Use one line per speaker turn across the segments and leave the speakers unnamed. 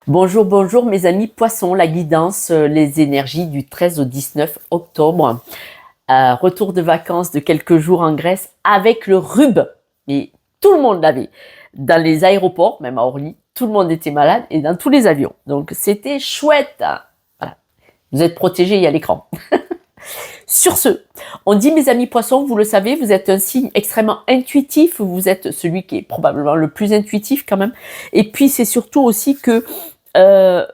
Bonjour, bonjour mes amis poissons, la guidance, les énergies du 13 au 19 octobre. Retour de vacances de quelques jours en Grèce avec le rhume. Mais tout le monde l'avait. Dans les aéroports, même à Orly, tout le monde était malade et dans tous les avions. Donc c'était chouette. Voilà. Vous êtes protégés, il y a l'écran. Sur ce, on dit mes amis poissons, vous le savez, vous êtes un signe extrêmement intuitif, vous êtes celui qui est probablement le plus intuitif quand même. Et puis c'est surtout aussi que euh,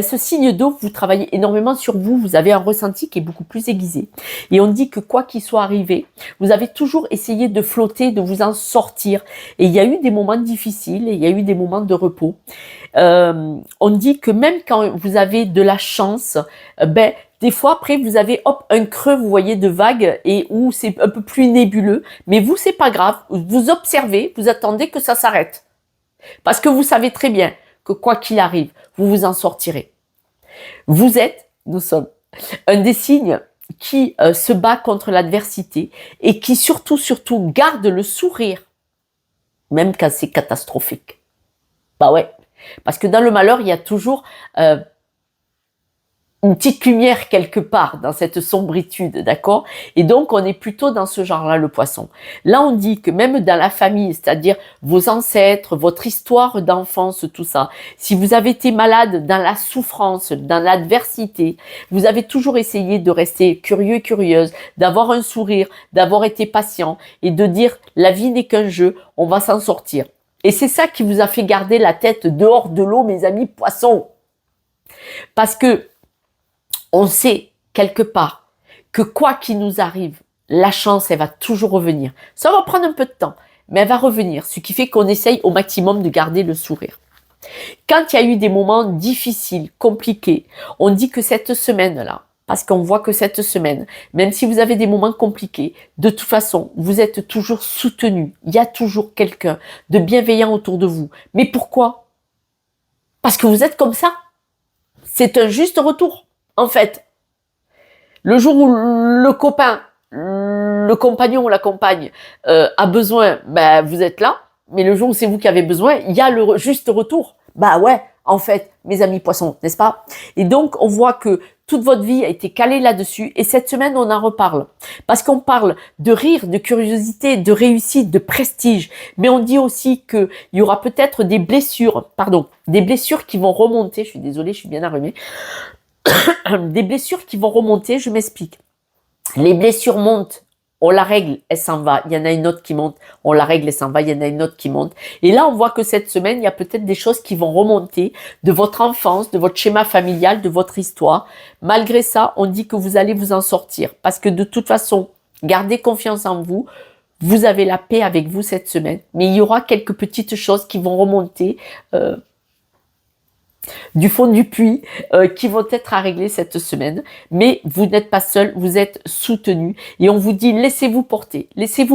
ce signe d'eau, vous travaillez énormément sur vous, vous avez un ressenti qui est beaucoup plus aiguisé. Et on dit que quoi qu'il soit arrivé, vous avez toujours essayé de flotter, de vous en sortir. Et il y a eu des moments difficiles, et il y a eu des moments de repos. On dit que même quand vous avez de la chance, des fois après vous avez un creux, vous voyez, de vagues et où c'est un peu plus nébuleux. Mais vous, c'est pas grave. Vous observez, vous attendez que ça s'arrête. Parce que vous savez très bien que quoi qu'il arrive, vous vous en sortirez. Nous sommes, un des signes qui se bat contre l'adversité et qui surtout garde le sourire, même quand c'est catastrophique. Bah ouais, parce que dans le malheur, il y a toujours une petite lumière quelque part dans cette sombritude, d'accord? Et donc, on est plutôt dans ce genre-là, le poisson. Là, on dit que même dans la famille, c'est-à-dire vos ancêtres, votre histoire d'enfance, tout ça, si vous avez été malade dans la souffrance, dans l'adversité, vous avez toujours essayé de rester curieux, curieuse, d'avoir un sourire, d'avoir été patient et de dire la vie n'est qu'un jeu, on va s'en sortir. Et c'est ça qui vous a fait garder la tête dehors de l'eau, mes amis poissons. Parce que on sait quelque part que quoi qu'il nous arrive, la chance, elle va toujours revenir. Ça va prendre un peu de temps, mais elle va revenir, ce qui fait qu'on essaye au maximum de garder le sourire. Quand il y a eu des moments difficiles, compliqués, on dit que cette semaine-là, parce qu'on voit que cette semaine, même si vous avez des moments compliqués, de toute façon, vous êtes toujours soutenu. Il y a toujours quelqu'un de bienveillant autour de vous. Mais pourquoi? Parce que vous êtes comme ça. C'est un juste retour. En fait, le jour où le copain, le compagnon ou la compagne a besoin, vous êtes là. Mais le jour où c'est vous qui avez besoin, il y a le juste retour. Bah ouais, en fait, mes amis poissons, n'est-ce pas? Et donc, on voit que toute votre vie a été calée là-dessus. Et cette semaine, on en reparle. Parce qu'on parle de rire, de curiosité, de réussite, de prestige. Mais on dit aussi qu'il y aura peut-être des blessures qui vont remonter. Je suis désolée, je suis bien arrumée. Des blessures qui vont remonter, je m'explique. Les blessures montent, on la règle, elle s'en va. Il y en a une autre qui monte, on la règle, elle s'en va. Il y en a une autre qui monte. Et là, on voit que cette semaine, il y a peut-être des choses qui vont remonter de votre enfance, de votre schéma familial, de votre histoire. Malgré ça, on dit que vous allez vous en sortir. Parce que de toute façon, gardez confiance en vous. Vous avez la paix avec vous cette semaine. Mais il y aura quelques petites choses qui vont remonter du fond du puits qui vont être à régler cette semaine. Mais vous n'êtes pas seul, vous êtes soutenu. Et on vous dit, laissez-vous porter, laissez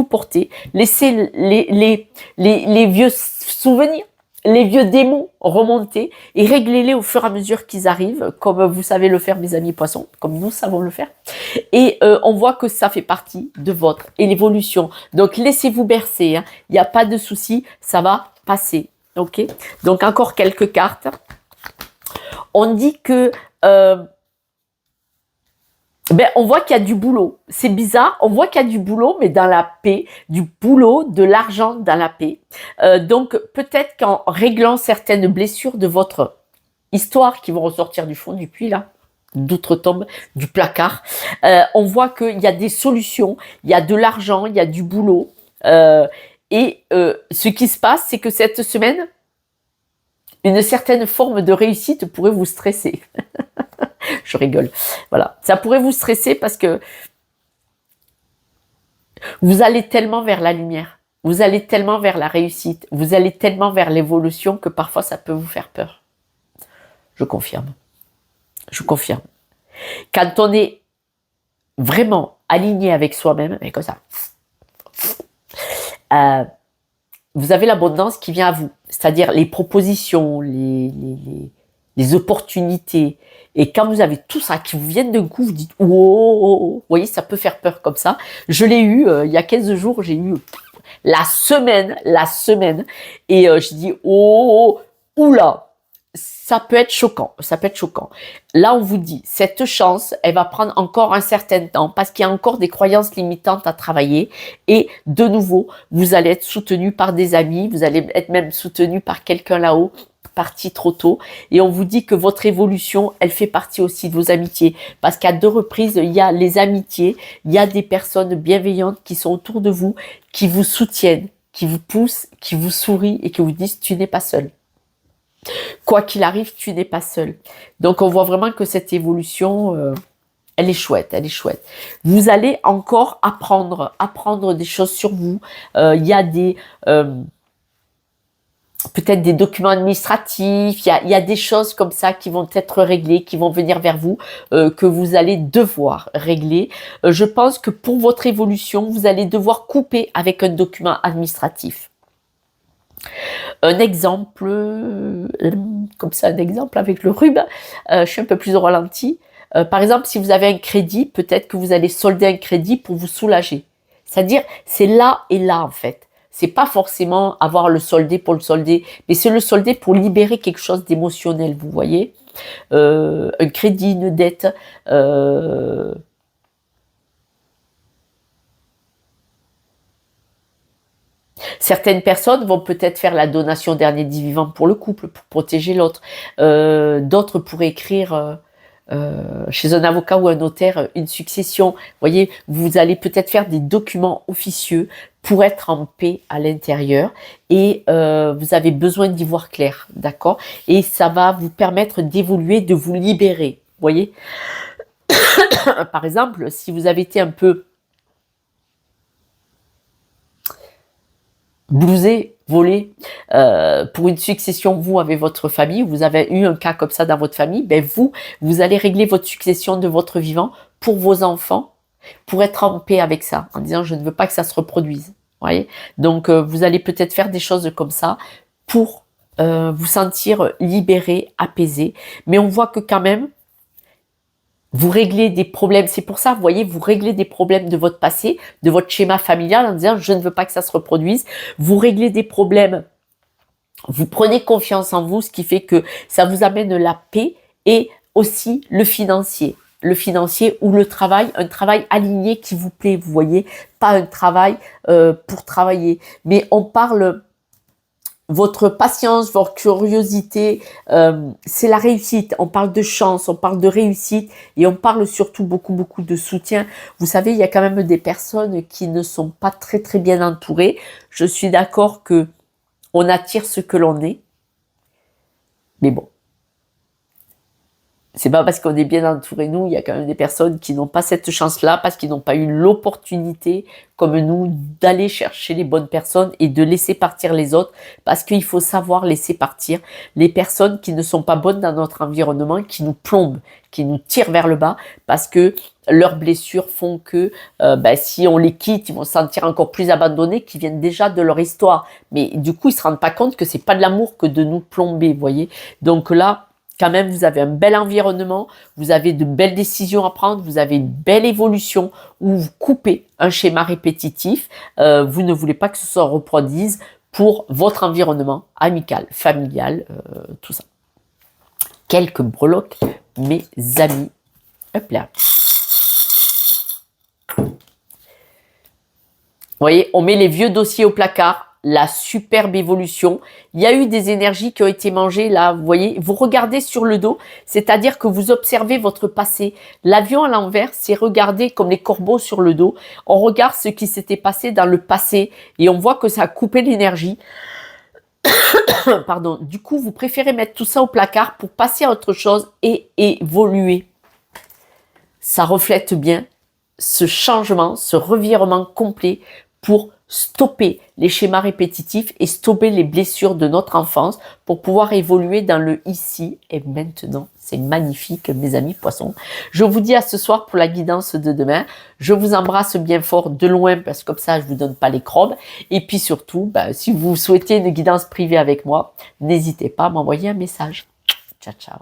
les vieux souvenirs, les vieux démons remonter et réglez-les au fur et à mesure qu'ils arrivent, comme vous savez le faire, mes amis poissons, comme nous savons le faire. Et on voit que ça fait partie de votre évolution. Donc laissez-vous bercer, hein. Il n'y a pas de souci, ça va passer. Ok? Donc encore quelques cartes. On dit que on voit qu'il y a du boulot. C'est bizarre, on voit qu'il y a du boulot, mais dans la paix, du boulot, de l'argent dans la paix. Donc peut-être qu'en réglant certaines blessures de votre histoire qui vont ressortir du fond du puits là, d'outre-tombe, du placard, on voit qu'il y a des solutions, il y a de l'argent, il y a du boulot. Et ce qui se passe, c'est que cette semaine, une certaine forme de réussite pourrait vous stresser. Je rigole. Voilà. Ça pourrait vous stresser parce que vous allez tellement vers la lumière. Vous allez tellement vers la réussite. Vous allez tellement vers l'évolution que parfois ça peut vous faire peur. Je confirme. Je confirme. Quand on est vraiment aligné avec soi-même, et comme ça, vous avez l'abondance qui vient à vous. C'est-à-dire les propositions, les opportunités. Et quand vous avez tout ça qui vous viennent d'un coup, vous dites « Oh !» Vous voyez, ça peut faire peur comme ça. Je l'ai eu, il y a 15 jours, j'ai eu la semaine. Et je dis « Oh !» Oula, ça peut être choquant, ça peut être choquant. Là, on vous dit, cette chance, elle va prendre encore un certain temps parce qu'il y a encore des croyances limitantes à travailler et de nouveau, vous allez être soutenu par des amis, vous allez être même soutenu par quelqu'un là-haut, parti trop tôt et on vous dit que votre évolution, elle fait partie aussi de vos amitiés parce qu'à 2 reprises, il y a les amitiés, il y a des personnes bienveillantes qui sont autour de vous, qui vous soutiennent, qui vous poussent, qui vous sourient et qui vous disent tu n'es pas seul. Quoi qu'il arrive, tu n'es pas seul. Donc, on voit vraiment que cette évolution, elle est chouette, elle est chouette. Vous allez encore apprendre des choses sur vous. Il y a des peut-être des documents administratifs, il y a des choses comme ça qui vont être réglées, qui vont venir vers vous, que vous allez devoir régler. Je pense que pour votre évolution, vous allez devoir couper avec un document administratif. Un exemple, comme ça, un exemple avec le rub, je suis un peu plus au ralenti. Par exemple, si vous avez un crédit, peut-être que vous allez solder un crédit pour vous soulager. C'est-à-dire, c'est là et là en fait. C'est pas forcément avoir le soldé pour le solder, mais c'est le solder pour libérer quelque chose d'émotionnel, vous voyez. Un crédit, une dette, certaines personnes vont peut-être faire la donation dernier dit vivant pour le couple, pour protéger l'autre. D'autres pourraient écrire chez un avocat ou un notaire une succession. Vous voyez, vous allez peut-être faire des documents officieux pour être en paix à l'intérieur et vous avez besoin d'y voir clair, d'accord? Et ça va vous permettre d'évoluer, de vous libérer, vous voyez? Par exemple, si vous avez été un peu blousé, volé, pour une succession, vous avec votre famille, vous avez eu un cas comme ça dans votre famille, ben vous allez régler votre succession de votre vivant pour vos enfants, pour être en paix avec ça, en disant je ne veux pas que ça se reproduise. Voyez, donc vous allez peut-être faire des choses comme ça pour vous sentir libéré, apaisé, mais on voit que quand même, vous réglez des problèmes, c'est pour ça, vous voyez, vous réglez des problèmes de votre passé, de votre schéma familial en disant je ne veux pas que ça se reproduise. Vous réglez des problèmes, vous prenez confiance en vous, ce qui fait que ça vous amène la paix et aussi le financier. Le financier ou le travail, un travail aligné qui vous plaît, vous voyez, pas un travail pour travailler. Mais on parle votre patience, votre curiosité, c'est la réussite. On parle de chance, on parle de réussite et on parle surtout beaucoup de soutien. Vous savez, il y a quand même des personnes qui ne sont pas très bien entourées. Je suis d'accord que on attire ce que l'on est. Mais bon, c'est pas parce qu'on est bien entouré, nous, il y a quand même des personnes qui n'ont pas cette chance-là, parce qu'ils n'ont pas eu l'opportunité, comme nous, d'aller chercher les bonnes personnes et de laisser partir les autres, parce qu'il faut savoir laisser partir les personnes qui ne sont pas bonnes dans notre environnement, qui nous plombent, qui nous tirent vers le bas, parce que leurs blessures font que si on les quitte, ils vont se sentir encore plus abandonnés, qui viennent déjà de leur histoire. Mais du coup, ils se rendent pas compte que c'est pas de l'amour que de nous plomber, vous voyez. Donc là, quand même, vous avez un bel environnement, vous avez de belles décisions à prendre, vous avez une belle évolution où vous coupez un schéma répétitif. Vous ne voulez pas que ce se reproduise pour votre environnement amical, familial, tout ça. Quelques breloques, mes amis. Hop là. Vous voyez, on met les vieux dossiers au placard. La superbe évolution. Il y a eu des énergies qui ont été mangées là, vous voyez, vous regardez sur le dos, c'est-à-dire que vous observez votre passé. L'avion à l'envers, c'est regarder comme les corbeaux sur le dos. On regarde ce qui s'était passé dans le passé et on voit que ça a coupé l'énergie. Pardon. Du coup, vous préférez mettre tout ça au placard pour passer à autre chose et évoluer. Ça reflète bien ce changement, ce revirement complet pour stopper les schémas répétitifs et stopper les blessures de notre enfance pour pouvoir évoluer dans le ici et maintenant. C'est magnifique, mes amis poissons. Je vous dis à ce soir pour la guidance de demain. Je vous embrasse bien fort de loin parce que comme ça, je vous donne pas les crobes. Et puis surtout, si vous souhaitez une guidance privée avec moi, n'hésitez pas à m'envoyer un message. Ciao, ciao.